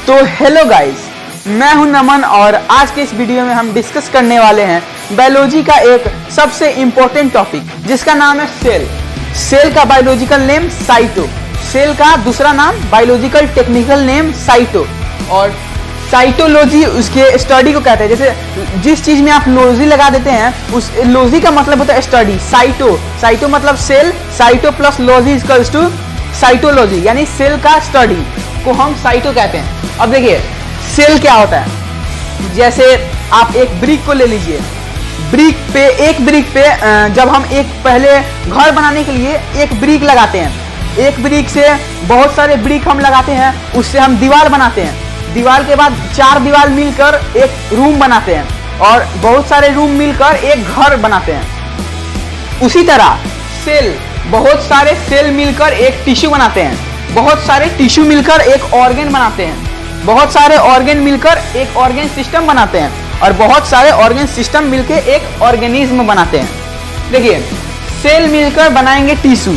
तो hello guys, मैं हूं नमन और आज के इस वीडियो में हम डिस्कस करने वाले हैं बायोलॉजी का एक सबसे इंपॉर्टेंट टॉपिक जिसका नाम है सेल। सेल का बायोलॉजिकल नेम साइटो, सेल का दूसरा नाम बायोलॉजिकल टेक्निकल नेम साइटो, और साइटोलॉजी उसके स्टडी को कहते हैं। जैसे जिस चीज में आप लॉजी लगा देते हैं उस लॉजी का मतलब होता है स्टडी। साइटो मतलब cell, cyto plus logy equals to cytology, यानी सेल का स्टडी को हम साइटो कहते हैं। अब देखिए सेल क्या होता है। जैसे आप एक ब्रिक को ले लीजिए, एक ब्रिक पे जब हम एक पहले घर बनाने के लिए एक ब्रिक लगाते हैं, एक ब्रिक से बहुत सारे ब्रिक हम लगाते हैं, उससे हम दीवार बनाते हैं। दीवार के बाद 4 दीवार मिलकर एक रूम बनाते हैं और बहुत सारे रूम मिलकर एक घर बनाते हैं। उसी तरह सेल, बहुत सारे सेल मिलकर एक टिश्यू बनाते हैं, बहुत सारे टिश्यू मिलकर एक ऑर्गन बनाते हैं, बहुत सारे ऑर्गन मिलकर एक ऑर्गन सिस्टम बनाते हैं, और बहुत सारे ऑर्गन सिस्टम मिलकर एक ऑर्गेनिज्म बनाते हैं। देखिए सेल मिलकर बनाएंगे टिश्यू,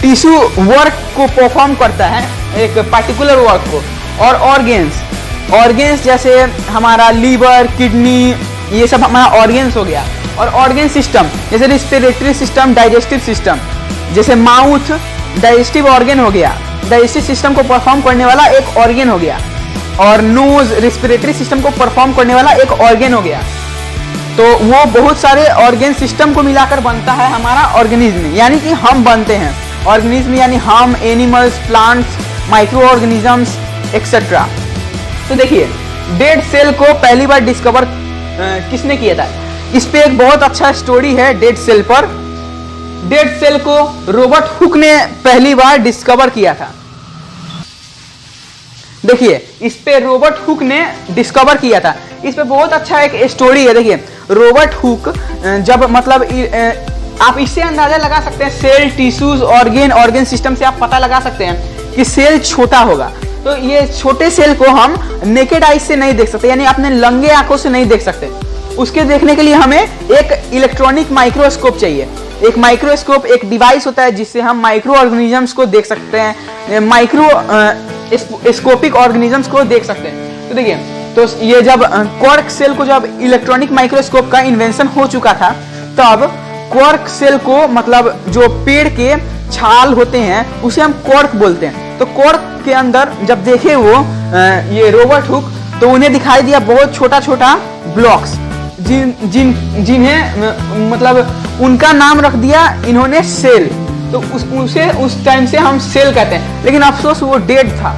टिश्यू वर्क को परफॉर्म करता है, एक पर्टिकुलर वर्क को। और ऑर्गेन्स जैसे हमारा लीवर, किडनी, ये सब हमारा ऑर्गेन्स हो गया। और ऑर्गन सिस्टम जैसे रिस्पिरेटरी सिस्टम, डाइजेस्टिव सिस्टम, जैसे माउथ डाइजेस्टिव ऑर्गन हो गया, डाइजेस्टिव सिस्टम को परफॉर्म करने वाला एक ऑर्गन हो गया। और नोज रिस्पिरेटरी सिस्टम को परफॉर्म करने वाला एक ऑर्गन हो गया। तो वो बहुत सारे ऑर्गन सिस्टम को मिलाकर बनता है हमारा ऑर्गेनिज्म, यानी कि हम बनते हैं। ऑर्गेनिज्म यानी हम, animals, plants, micro organisms etcetera. तो देखिए डेड सेल को पहली बार डिस्कवर किसने किया था? इस पे एक बहुत अच्छा स्टोरी है डेड सेल पर। डेड सेल को रॉबर्ट हुक ने पहली बार डिस्कवर किया था। देखिए इस पे रॉबर्ट हुक ने डिस्कवर किया था। इस पे बहुत अच्छा एक स्टोरी है। देखिए रॉबर्ट हुक जब मतलब आप इससे अंदाजा लगा सकते हैं, सेल, टिश्यूज, ऑर्गन सिस्टम से आप पता लगा सकते हैं कि सेल छोटा होगा। तो ये छोटे सेल को हम नेकेड आइज से नहीं देख सकते, यानी अपने नंगे आंखों से नहीं देख सकते। उसके देखने के लिए हमें एक इलेक्ट्रॉनिक माइक्रोस्कोप चाहिए। एक माइक्रोस्कोप एक डिवाइस होता है जिससे हम माइक्रो ऑर्गेनिजम्स को देख सकते हैं, स्कोपिक ऑर्गेनिजम्स को देख सकते हैं। तो देखिए, तो ये जब क्वार्क सेल को जब इलेक्ट्रॉनिक माइक्रोस्कोप का इन्वेंशन हो चुका था, तब क्वार्क सेल को मतलब जो पेड़ के छाल होते हैं उसे हम क्वार्क बोलते हैं। तो क्वार्क के अंदर जब देखे वो ये रॉबर्ट हुक, तो उन्हें दिखाई दिया बहुत छोटा छोटा ब्लॉक्स, जिन्हें मतलब उनका नाम रख दिया इन्होंने सेल। तो उस टाइम से हम सेल कहते हैं। लेकिन अफसोस वो डेड था।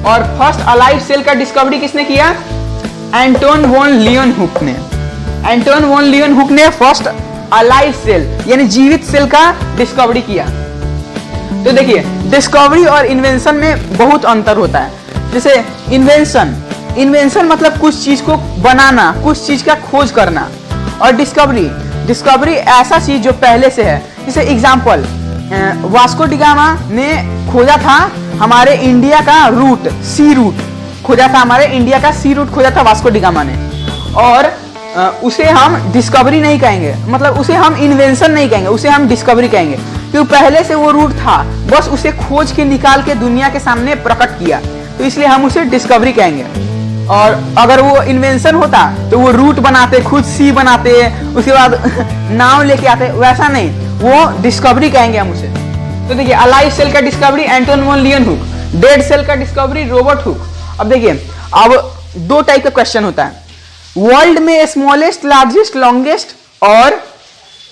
और फर्स्ट अलाइव सेल का डिस्कवरी किसने किया? एंटोन वॉन लियोनहुक ने। एंटोन वॉन लियोनहुक ने फर्स्ट अलाइव सेल यानी जीवित सेल का डिस्कवरी किया। तो देखिए डिस्कवरी और इन्वेंशन में बहुत अंतर होता है। जैसे इन्वेंशन मतलब कुछ चीज को बनाना, कुछ चीज का खोज करना। और डिस्कवरी ऐसा चीज जो पहले से है। जैसे एग्जांपल, वास्को डी गामा ने खोजा था हमारे इंडिया का रूट, सी रूट खोजा था, हमारे इंडिया का सी रूट खोजा था वास्को डी गामा ने। और उसे हम डिस्कवरी नहीं कहेंगे, मतलब उसे हम इन्वेंशन नहीं कहेंगे, उसे हम डिस्कवरी कहेंगे, क्योंकि पहले से वो रूट था, बस उसे खोज के निकाल के दुनिया के सामने प्रकट किया, तो इसलिए हम उसे डिस्कवरी कहेंगे। और अगर वो इन्वेंशन होता तो वो रूट बनाते, खुद सी बनाते, उसके बाद नाम लेके आते, वैसा नहीं, वो डिस्कवरी कहेंगे हम उसे। तो देखिए अलाइव सेल का discovery Anton van Leeuwenhoek, dead cell का डिस्कवरी रॉबर्ट हुक। अब देखिए अब 2 टाइप का क्वेश्चन होता है, वर्ल्ड में स्मॉलेस्ट, लार्जेस्ट, लॉन्गेस्ट, और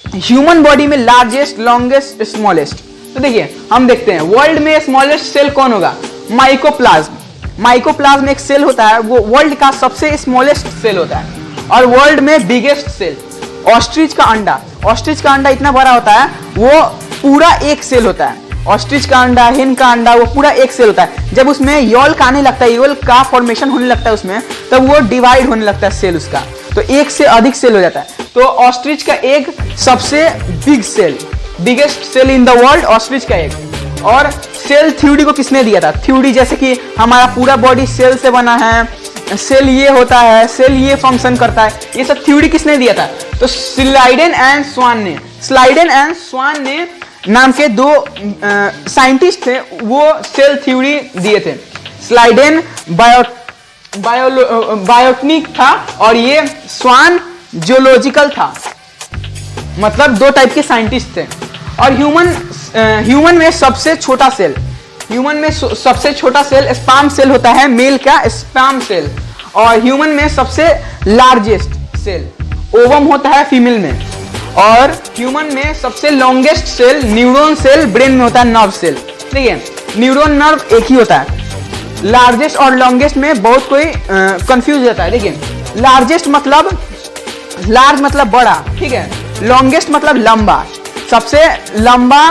ह्यूमन बॉडी में लार्जेस्ट, लॉन्गेस्ट, स्मॉलेस्ट। तो देखिए हम देखते हैं वर्ल्ड में स्मॉलेस्ट सेल कौन होगा? माइकोप्लाज्म। माइकोप्लाज्म एक सेल होता है, वो वर्ल्ड का सबसे स्मॉलेस्ट सेल होता है। और वर्ल्ड में बिगेस्ट सेल ऑस्ट्रिच का अंडा। ऑस्ट्रिच का अंडा इतना बड़ा होता है, वो पूरा एक सेल होता है। ऑस्ट्रिच का अंडा, हेन का अंडा, वो पूरा एक सेल होता है। जब उसमें योल्क आने लगता है, योल्क का फॉर्मेशन होने लगता है उसमें, तब वो डिवाइड होने लगता है सेल उसका, तो एक से अधिक सेल हो जाता है। तो ऑस्ट्रिच का एग सबसे big cell, biggest cell in the world, ostrich का एग। और सेल थ्योरी को किसने दिया था? थ्योरी जैसे कि हमारा पूरा बॉडी सेल से बना है, सेल ये होता है, सेल ये फंक्शन करता है, ये सब थ्योरी किसने दिया था? तो स्लाइडेन एंड स्वान ने। स्लाइडेन एंड स्वान ने नाम के 2 साइंटिस्ट थे, वो सेल थ्योरी दिए थे। स्लाइडेन बायोटनिक था और ये स्वान जियोलॉजिकल था। मतलब दो टाइप के साइंटिस्ट थे। और ह्यूमन में सबसे छोटा सेल, ह्यूमन में सबसे छोटा सेल स्पर्म सेल होता है, मेल का स्पर्म सेल। और ह्यूमन में सबसे लार्जेस्ट सेल ओवम होता है फीमेल में। और ह्यूमन में सबसे longest cell neuron cell brain में होता है, नर्व सेल। ठीक है, न्यूरॉन नर्व एक ही होता है। लार्जेस्ट और लॉन्गेस्ट में बहुत कोई कंफ्यूज रहता है। देखिए, लार्जेस्ट मतलब लार्ज मतलब बड़ा, ठीक है। लॉन्गेस्ट मतलब लंबा, सबसे लंबा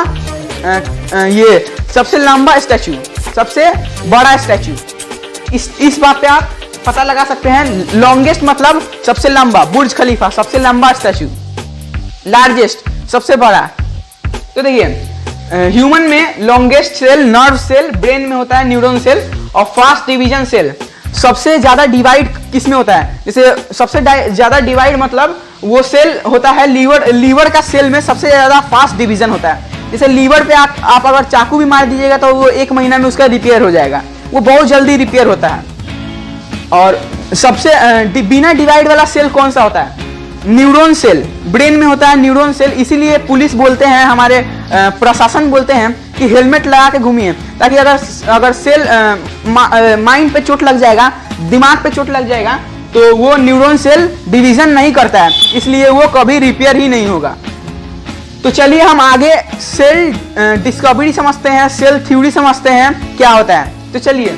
ये सबसे लंबा स्टैचू, सबसे बड़ा स्टैचू। इस बात पे आप पता लगा सकते हैं। लॉन्गेस्ट मतलब सबसे लंबा, बुर्ज खलीफा सबसे लंबा स्टैचू। लार्जेस्ट सबसे बड़ा। तो देखिए, ह्यूमन में longest cell nerve cell brain में होता है, न्यूरॉन सेल। और फास्ट डिवीजन सेल सबसे ज्यादा डिवाइड किस में होता है? जैसे सबसे ज्यादा डिवाइड मतलब वो सेल होता है लीवर का सेल में सबसे ज्यादा फास्ट डिवीजन होता है। जैसे लीवर पे आप अगर चाकू भी मार दीजिएगा तो वो 1 महीना में उसका रिपेयर हो जाएगा, वो बहुत जल्दी रिपेयर होता है। और सबसे बिना डिवाइड वाला सेल कौन सा होता है? न्यूरॉन सेल ब्रेन में होता है, न्यूरॉन सेल। इसीलिए पुलिस बोलते हैं, हमारे प्रशासन बोलते हैं कि हेलमेट लगा के घूमिए, ताकि अगर सेल माइंड पे चोट लग जाएगा, दिमाग पे चोट लग जाएगा, तो वो न्यूरॉन सेल डिवीजन नहीं करता है, इसलिए वो कभी रिपेयर ही नहीं होगा। तो चलिए हम आगे सेल डिस्कवरी समझते हैं, सेल थ्योरी समझते हैं क्या होता है। तो चलिए,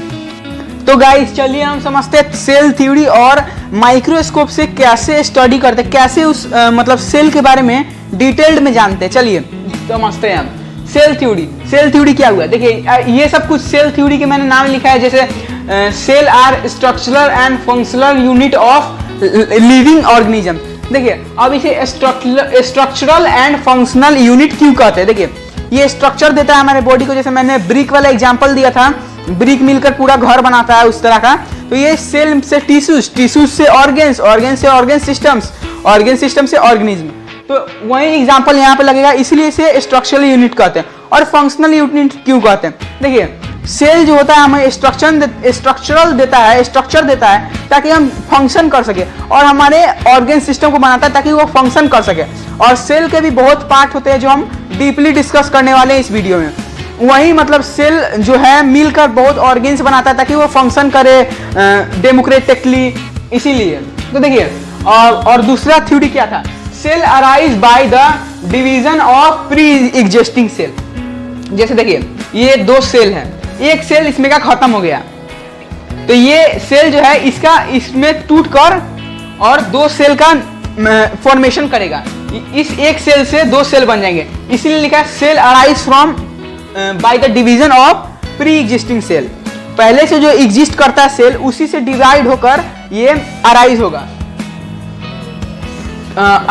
तो गाइस चलिए हम समझते हैं सेल थ्योरी और माइक्रोस्कोप से कैसे स्टडी करते हैं, कैसे उस मतलब सेल के बारे में डिटेल्ड में जानते हैं। चलिए समझते हैं हम सेल थ्योरी। सेल थ्योरी क्या हुआ? देखिए, ये सब कुछ सेल थ्योरी के मैंने नाम लिखा है, जैसे cell are structural and functional unit of living organism. देखिए, अब इसे स्ट्रक्चरल एंड फंक्शनल यूनिट क्यों कहते हैं? देखिए, ये स्ट्रक्चर देता है हमारे बॉडी को, जैसे मैंने ब्रिक वाला एग्जांपल दिया था, ब्रिक मिलकर पूरा घर बनाता है उस तरह का। तो ये सेल से टिश्यूज, टिश्यूज से ऑर्गेन्स, ऑर्गेन्स से ऑर्गेन सिस्टम्स, ऑर्गेन सिस्टम से ऑर्गेनिज्म। तो वही एग्जांपल यहाँ पे लगेगा, इसलिए इसे स्ट्रक्चरल यूनिट कहते हैं। और फंक्शनल यूनिट क्यों कहते हैं? देखिए, सेल जो होता है हमें स्ट्रक्चरल देता है, स्ट्रक्चर देता है ताकि हम फंक्शन कर सके, और हमारे ऑर्गेन सिस्टम को बनाता है ताकि वो फंक्शन कर सके। और सेल के भी बहुत पार्ट होते हैं जो हम डीपली डिस्कस करने वाले हैं इस वीडियो में। वही मतलब सेल जो है मिलकर बहुत ऑर्गेन्स बनाता है ताकि वो फंक्शन करे डेमोक्रेटिकली, इसीलिए। तो देखिए, और दूसरा थ्योरी क्या था? Cell arise by the division of pre existing cell. जैसे देखिए, ये 2 सेल है, एक सेल इसमें का खत्म हो गया, तो ये सेल जो है इसमें टूट कर और 2 सेल का फॉर्मेशन करेगा। इस एक सेल से 2 सेल बन जाएंगे, इसीलिए लिखा है cell arise from by the division of pre existing cell. पहले से जो एग्जिस्ट करता है सेल, उसी से डिवाइड होकर ये अराइज होगा।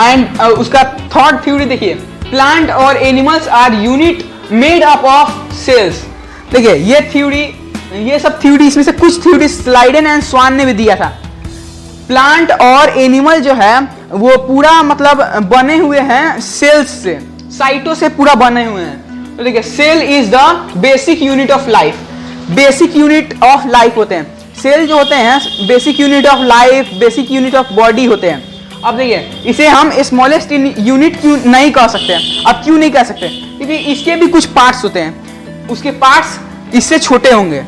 एंड उसका थर्ड थ्योरी देखिए, प्लांट और animals are unit made up of cells. देखिए, ये सब थ्योरी, इसमें से कुछ थ्योरी स्लाइडन एंड स्वान ने भी दिया था। प्लांट और एनिमल जो है वो पूरा मतलब बने हुए हैं सेल्स से, साइटों से पूरा बने हुए हैं। तो देखिए, cell is the basic unit of life. Basic unit of life होते हैं सेल जो होते हैं, basic unit of life, basic unit of body होते हैं। अब देखिए, इसे हम स्मॉलेस्ट यूनिट क्यों नहीं कह सकते? अब क्यों नहीं कह सकते? क्योंकि इसके भी कुछ पार्ट्स होते हैं, उसके पार्ट्स इससे छोटे होंगे,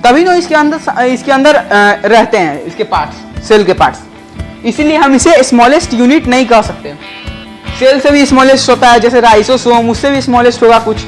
तभी तो इसके अंदर रहते हैं इसके पार्ट्स, सेल के पार्ट्स। इसीलिए हम इसे स्मॉलेस्ट यूनिट नहीं कह सकते। सेल से भी स्मॉलेस्ट होता है, जैसे राइसोसोम, उससे भी स्मॉलेस्ट होगा कुछ,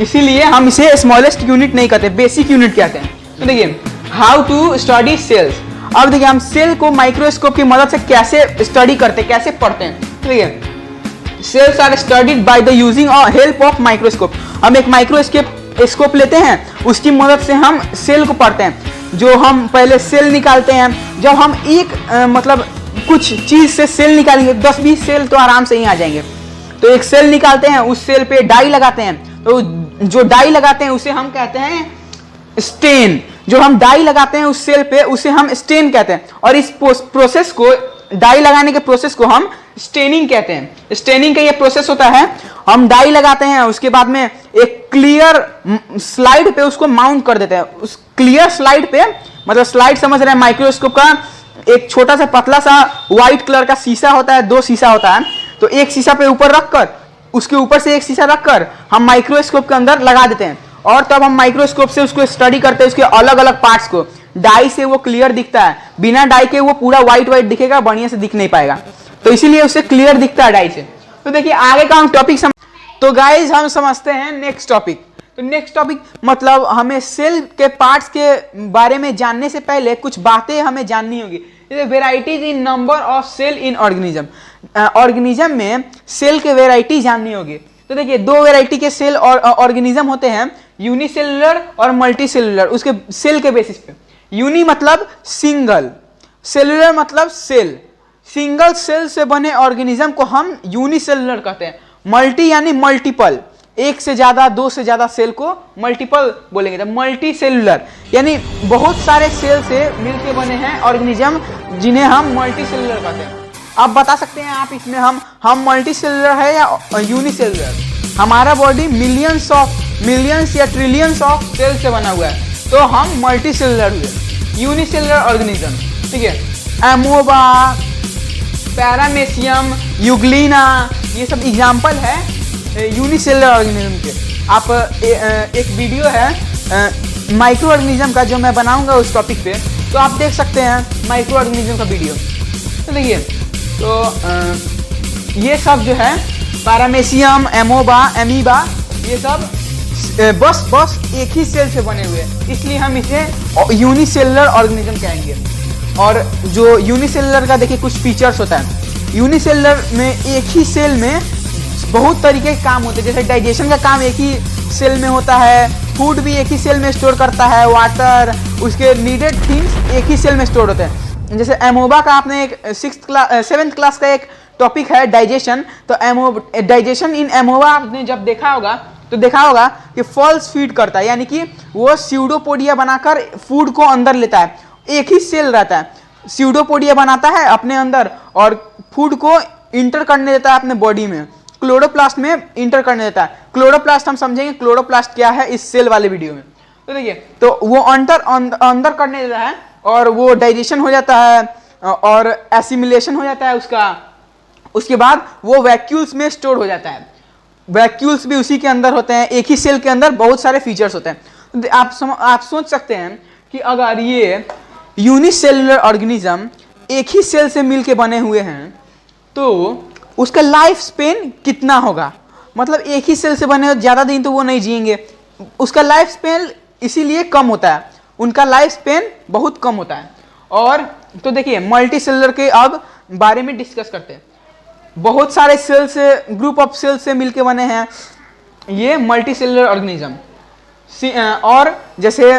इसीलिए हम इसे स्मॉलेस्ट यूनिट नहीं कहते, बेसिक यूनिट कहते हैं। तो देखिए, हाउ टू स्टडी सेल्स। अब देखिए, हम सेल को माइक्रोस्कोप की मदद से कैसे स्टडी करते हैं, कैसे पढ़ते हैं। देखिए, cells are studied by the using help of microscope. हम एक माइक्रोस्कोप लेते हैं, उसकी मदद से हम सेल को पढ़ते हैं। जो हम पहले सेल निकालते हैं, जब हम एक मतलब कुछ चीज से सेल निकालेंगे, 10-20 सेल तो आराम से ही आ जाएंगे। तो एक सेल निकालते हैं, उस सेल पे डाई लगाते हैं, तो जो डाई लगाते हैं उसे हम कहते हैं स्टेन। जो हम डाई लगाते हैं उस सेल पे, उसे हम स्टेन कहते हैं। और इस प्रोसेस को, डाई लगाने के प्रोसेस को हम स्टेनिंग कहते हैं। स्टेनिंग का ये प्रोसेस होता है, हम डाई लगाते हैं, उसके बाद में एक क्लियर स्लाइड पे उसको माउंट कर देते हैं। उस क्लियर स्लाइड पे मतलब स्लाइड समझ रहे हैं, माइक्रोस्कोप का एक छोटा सा पतला सा व्हाइट कलर का शीशा होता है, 2 शीशा होता है, तो एक शीशा पे ऊपर रखकर उसके ऊपर से एक शीशा रखकर हम माइक्रोस्कोप के अंदर लगा देते हैं और तब हम माइक्रोस्कोप से उसको स्टडी करते हैं, उसके अलग अलग पार्ट्स को। डाई से वो क्लियर दिखता है, बिना डाई के वो पूरा व्हाइट व्हाइट दिखेगा, बढ़िया से दिख नहीं पाएगा, तो इसीलिए उससे क्लियर दिखता है डाई से। तो देखिए आगे का हम टॉपिक तो गाइज हम समझते हैं नेक्स्ट टॉपिक। तो नेक्स्ट टॉपिक मतलब हमें सेल के पार्ट्स के बारे में जानने से पहले कुछ बातें हमें जाननी होगी, जैसे varieties in number of cell in organism. Organism में सेल के वेराइटी जाननी होगी। तो देखिए 2 वेराइटी के सेल और ऑर्गेनिज्म होते हैं, यूनिसेलुलर और मल्टीसेलुलर, उसके सेल के बेसिस पे। यूनि मतलब सिंगल, सेलुलर मतलब सेल। सिंगल सेल से बने ऑर्गेनिज्म को हम यूनिसेलुलर कहते हैं। मल्टी यानी मल्टीपल, एक से ज्यादा, 2 से ज्यादा सेल को मल्टीपल बोलेंगे। तो मल्टी सेलुलर यानी बहुत सारे सेल से मिलकर बने हैं ऑर्गेनिज्म, जिन्हें हम मल्टी सेलुलर कहते हैं। आप बता सकते हैं आप इसमें हम मल्टी सेलुलर है या यूनिसेलुलर। हमारा बॉडी मिलियंस या ट्रिलियंस ऑफ सेल से बना हुआ है, तो हम मल्टी सेलुलर हुए, यूनिसेलुलर ऑर्गेनिज्म। ठीक है, एमोबा, पैरामेसियम, यूग्लिना, ये सब एग्जाम्पल है यूनिसेलुलर ऑर्गेनिज्म के। आप एक वीडियो है माइक्रो ऑर्गेनिज्म का जो मैं बनाऊंगा उस टॉपिक पे, तो आप देख सकते हैं माइक्रो ऑर्गेनिज्म का वीडियो। तो देखिए, तो ये सब जो है पैरामेसियम, एमोबा, एमीबा, ये सब बस एक ही सेल से बने हुए हैं, इसलिए हम इसे यूनिसेलुलर ऑर्गेनिज्म कहेंगे। और जो यूनिसेलुलर का देखिए कुछ फीचर्स होता है। यूनिसेलुलर में एक ही सेल में बहुत तरीके के काम होते हैं, जैसे डाइजेशन का काम एक ही सेल में होता है, फूड भी एक ही सेल में स्टोर करता है, वाटर, उसके नीडेड थिंग्स एक ही सेल में स्टोर होते हैं। जैसे एमोबा का आपने एक 7th क्लास का एक टॉपिक है डाइजेशन, तो डाइजेशन इन एमोबा आपने जब देखा होगा तो देखा होगा कि फॉल्स फीड करता है, यानी कि वो स्यूडोपोडिया बनाकर फूड को अंदर लेता है। एक ही सेल रहता है, स्यूडोपोडिया बनाता है अपने अंदर और फूड को इंटर करने देता है अपने बॉडी में, क्लोरोप्लास्ट में इंटर करने देता है। क्लोरोप्लास्ट हम समझेंगे क्लोरोप्लास्ट क्या है इस सेल वाले वीडियो में। तो देखिए, तो वो अंदर करने देता है और वो डाइजेशन हो जाता है और एसिमिलेशन हो जाता है उसका। उसके बाद वो वैक्यूल्स में स्टोर हो जाता है। वैक्यूल्स भी उसी के अंदर होते हैं, एक ही सेल के अंदर बहुत सारे फीचर्स होते हैं। आप सोच सकते हैं कि अगर ये यूनिसेलुलर ऑर्गेनिज्म एक ही सेल से मिलके बने हुए हैं तो उसका लाइफ स्पेन कितना होगा। मतलब एक ही सेल से बने हो, ज़्यादा दिन तो वो नहीं जिएंगे, उसका लाइफ स्पेन इसीलिए कम होता है, उनका लाइफ स्पेन बहुत कम होता है। और तो देखिए मल्टी सेलुलर के अब बारे में डिस्कस करते हैं। बहुत सारे सेल से, ग्रुप ऑफ सेल से मिलके बने हैं ये मल्टी सेलुलर ऑर्गेनिज्म। और जैसे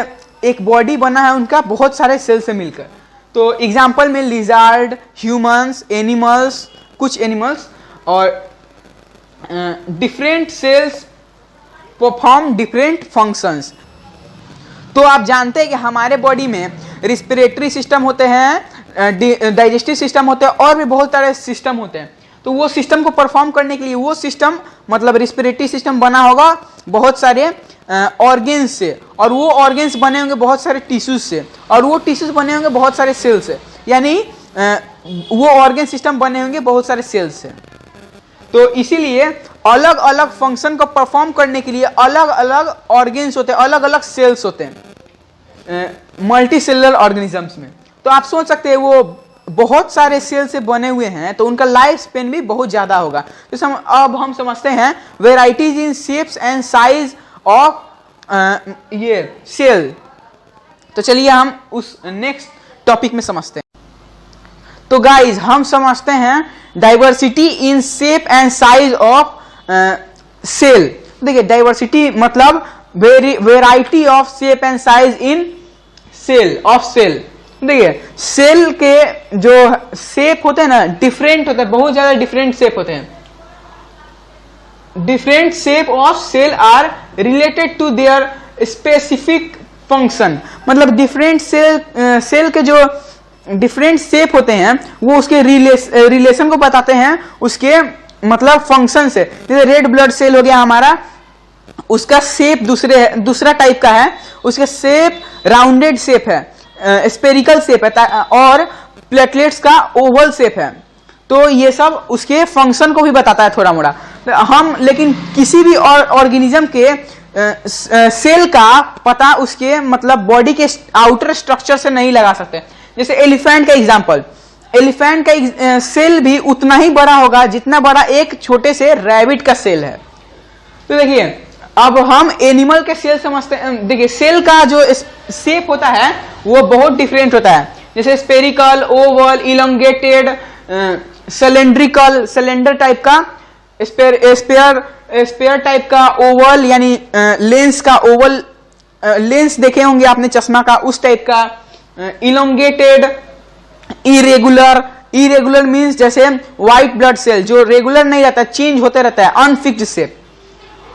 एक बॉडी बना है उनका बहुत सारे सेल से मिलकर, तो एग्जाम्पल में लिजार्ड, ह्यूमंस, एनिमल्स, कुछ एनिमल्स, और different cells perform different functions. तो आप जानते हैं कि हमारे बॉडी में रिस्पिरेटरी सिस्टम होते हैं, डाइजेस्टिव सिस्टम होते हैं और भी बहुत सारे सिस्टम होते हैं। तो वो सिस्टम को परफॉर्म करने के लिए वो सिस्टम मतलब रिस्पिरेटरी सिस्टम बना होगा बहुत सारे ऑर्गेन्स से, और वो ऑर्गेन्स बने होंगे बहुत सारे टिश्यूज से, और वो टिश्यूज बने होंगे बहुत सारे सेल से, यानी वो ऑर्गेन सिस्टम बने होंगे बहुत सारे सेल से। तो इसीलिए अलग अलग फंक्शन को परफॉर्म करने के लिए अलग अलग ऑर्गेन्स होते हैं, अलग अलग सेल्स होते हैं मल्टी सेलुलर ऑर्गेनिजम्स में। तो आप सोच सकते हैं वो बहुत सारे सेल से बने हुए हैं तो उनका लाइफ स्पेन भी बहुत ज़्यादा होगा। तो अब हम समझते हैं varieties in shapes and size of ये सेल। तो चलिए हम उस नेक्स्ट टॉपिक में समझते हैं। तो गाइज हम समझते हैं diversity in shape and size of cell. देखिए डाइवर्सिटी मतलब variety of shape and size in cell of cell. देखिए सेल के जो शेप होते हैं ना डिफरेंट होते हैं, बहुत ज्यादा डिफरेंट शेप होते हैं। Different shape of cell are related to their specific function. मतलब डिफरेंट सेल के जो डिफरेंट शेप होते हैं वो उसके रिलेशन को बताते हैं उसके मतलब फंक्शन से। जैसे रेड ब्लड सेल हो गया हमारा, उसका शेप दूसरा टाइप का है, उसका शेप राउंडेड शेप है, स्पेरिकल शेप है और प्लेटलेट्स का ओवल शेप है। तो ये सब उसके फंक्शन को भी बताता है थोड़ा मोड़ा। हम लेकिन किसी भी ऑर्गेनिज्म के सेल का पता उसके मतलब बॉडी के आउटर स्ट्रक्चर से नहीं लगा सकते। जैसे एलिफेंट का एग्जांपल, एलिफेंट का सेल भी उतना ही बड़ा होगा जितना बड़ा एक छोटे से रैबिट का सेल है। तो देखिए अब हम एनिमल के सेल समझते हैं। देखिए सेल का जो शेप होता है वो बहुत डिफरेंट होता है, जैसे spherical, Oval, elongated, cylindrical, cylinder type का, स्पेयर टाइप का, ओवल यानी लेंस का ओवल, लेंस देखे होंगे आपने चश्मा का, उस टाइप का, इलोंगेटेड, इरेगुलर। इरेगुलर मींस जैसे व्हाइट ब्लड सेल जो रेगुलर नहीं रहता, चेंज होते रहता है, अनफिक्स्ड शेप।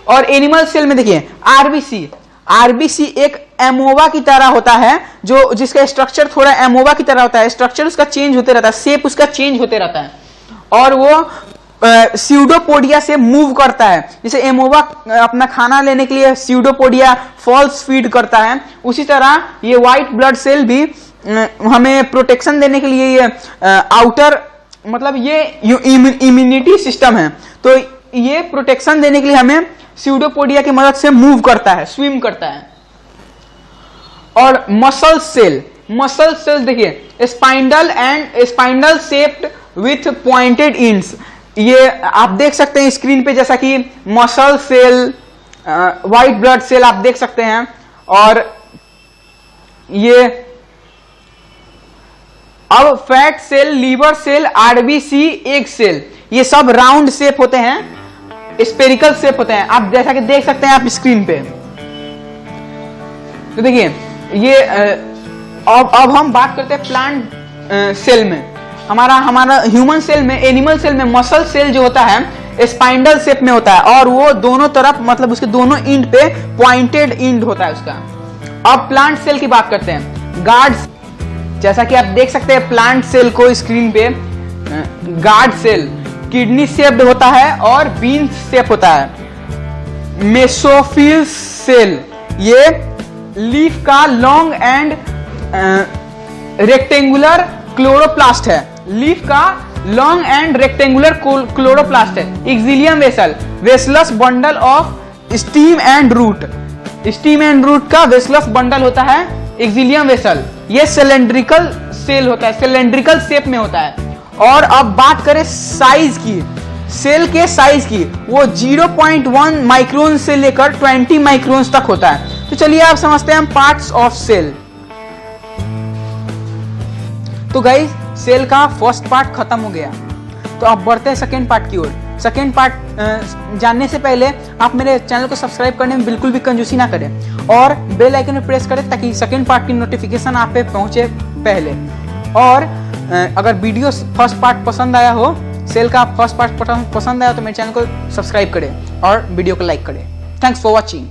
और एनिमल सेल में देखिए आरबीसी, आरबीसी एक एमोवा की तरह होता है, जो जिसका स्ट्रक्चर थोड़ा एमोवा की तरह होता है, स्ट्रक्चर उसका चेंज होते रहता है, शेप उसका चेंज होते रहता है, और वो स्यूडोपोडिया से मूव करता है। जैसे एमोवा अपना खाना लेने के लिए स्यूडोपोडिया फॉल्स फीड करता है, उसी तरह ये व्हाइट ब्लड सेल भी हमें प्रोटेक्शन देने के लिए ये आउटर मतलब ये इम्यूनिटी सिस्टम है, तो ये प्रोटेक्शन देने के लिए हमें स्यूडोपोडिया की मदद से मूव करता है, स्विम करता है। और मसल सेल, मसल सेल देखिए spindle and spindle shaped with pointed ends, ये आप देख सकते हैं स्क्रीन पे, जैसा कि muscle cell, white blood cell आप देख सकते हैं। और ये अब fat cell, liver cell, RBC, egg cell, ये सब राउंड शेप होते हैं, स्पेरिकल शेप होते हैं, आप जैसा कि देख सकते हैं आप स्क्रीन पे। तो देखिए ये अब हम बात करते हैं प्लांट सेल में। हमारा ह्यूमन सेल में, एनिमल सेल में मसल सेल जो होता है स्पाइंडल शेप में होता है, और वो दोनों तरफ मतलब उसके दोनों इंड पे पॉइंटेड इंड होता है उसका। अब प्लांट सेल की बात करते हैं, गार्ड, जैसा कि आप देख सकते हैं प्लांट सेल को स्क्रीन पे, गार्ड सेल किडनी शेप्ड होता है और बीन शेप होता है। मेसोफिल सेल ये लीफ का लॉन्ग एंड रेक्टेंगुलर क्लोरोप्लास्ट है, लीफ का लॉन्ग एंड रेक्टेंगुलर क्लोरोप्लास्ट है। Xylem vessel, vessels bundle of stem and root, stem and root का वेसलस बंडल होता है एक्सिलियम वेसल। ये सिलेंड्रिकल सेल होता है, सिलेंड्रिकल शेप में होता है। और अब बात करें साइज की, सेल के साइज की, वो 0.1 माइक्रोन से लेकर 20 माइक्रोन तक होता है। तो चलिए आप समझते हैं पार्ट्स ऑफ सेल। तो गाइस सेल का फर्स्ट पार्ट खत्म हो गया, तो अब बढ़ते हैं सेकेंड पार्ट की ओर। सेकेंड पार्ट जानने से पहले आप मेरे चैनल को सब्सक्राइब करने में बिल्कुल भी कंजूसी ना करें और बेल आइकन में प्रेस करें ताकि सेकेंड पार्ट की नोटिफिकेशन आप पे पहुंचे पहले। और अगर वीडियो फर्स्ट पार्ट पसंद आया हो, सेल का फर्स्ट पार्ट पसंद आया तो मेरे चैनल को सब्सक्राइब करें और वीडियो को लाइक करें। Thanks for watching.